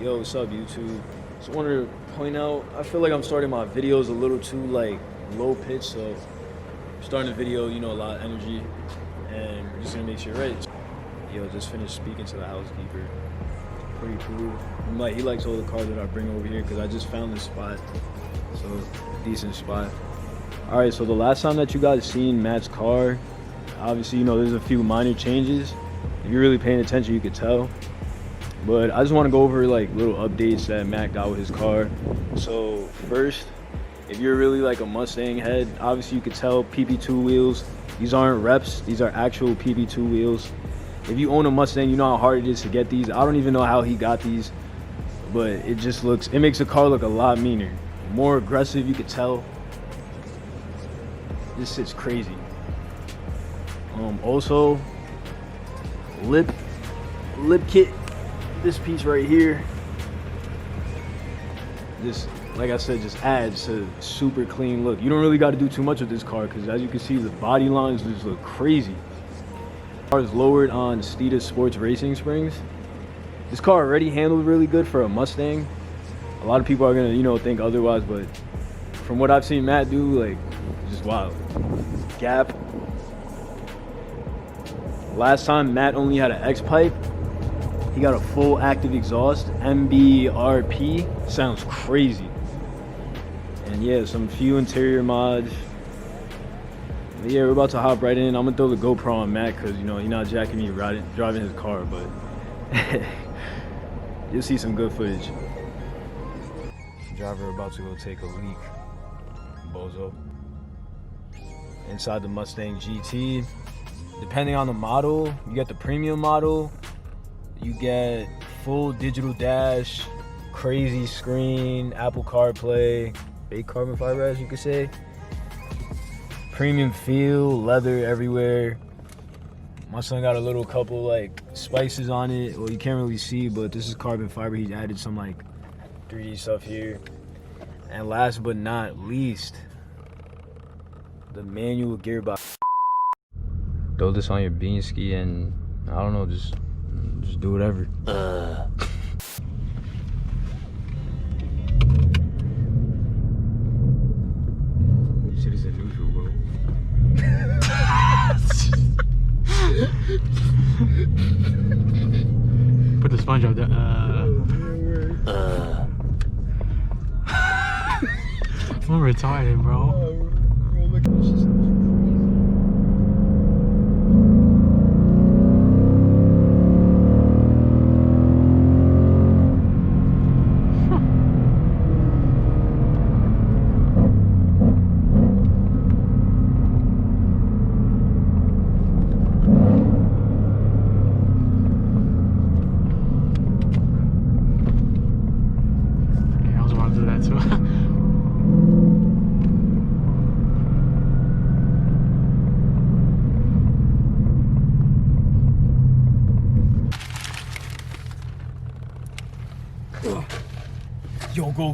Yo, what's up, YouTube? Just wanted to point out, I feel like I'm starting my videos a little too like low pitch, so starting the video, you know, a lot of energy, and we're just gonna make sure right. Yo, just finished speaking to the housekeeper. Pretty cool. He likes all the cars that I bring over here because I just found this spot, so a decent spot. All right, so the last time that you guys seen Matt's car, obviously, you know, there's a few minor changes. If you're really paying attention, you could tell. But I just want to go over like little updates that Matt got with his car. So first, if you're really like a Mustang head, obviously you could tell PP2 wheels. These aren't reps, these are actual PP2 wheels. If you own a Mustang, you know how hard it is to get these. I don't even know how he got these, but it makes the car look a lot meaner. More aggressive, you could tell. This shit's crazy. Also, lip kit. This piece right here, this, like I said, just adds to super clean look. You don't really got to do too much with this car because, as you can see, the body lines just look crazy. The car is lowered on Steeda Sports Racing Springs. This car already handled really good for a Mustang. A lot of people are gonna, you know, think otherwise, but from what I've seen Matt do, like, just wild. Gap. Last time Matt only had an X pipe. He got a full active exhaust, MBRP, sounds crazy. And yeah, some few interior mods. But yeah, we're about to hop right in. I'm gonna throw the GoPro on Matt because, you know, he's not jacking me driving his car, but you'll see some good footage. Driver about to go take a leak, bozo. Inside the Mustang GT. Depending on the model, you get the premium model. You get full digital dash, crazy screen, Apple CarPlay, fake carbon fiber, as you could say. Premium feel, leather everywhere. Mustang got a little couple like spices on it. Well, you can't really see, but this is carbon fiber. He added some like 3D stuff here. And last but not least, the manual gearbox. Throw this on your bean ski and I don't know, just do whatever. Shit is in neutral, bro. Put the sponge up there. I'm retarded, bro. Yo, go.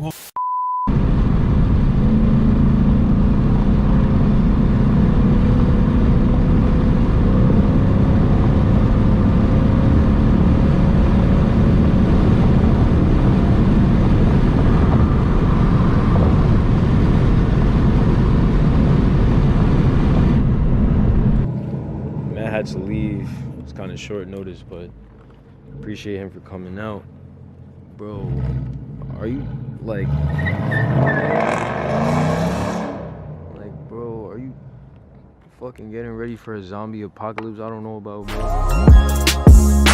Matt had to leave. It's kind of short notice, but appreciate him for coming out. Bro, are you like, bro, are you fucking getting ready for a zombie apocalypse? I don't know about, bro.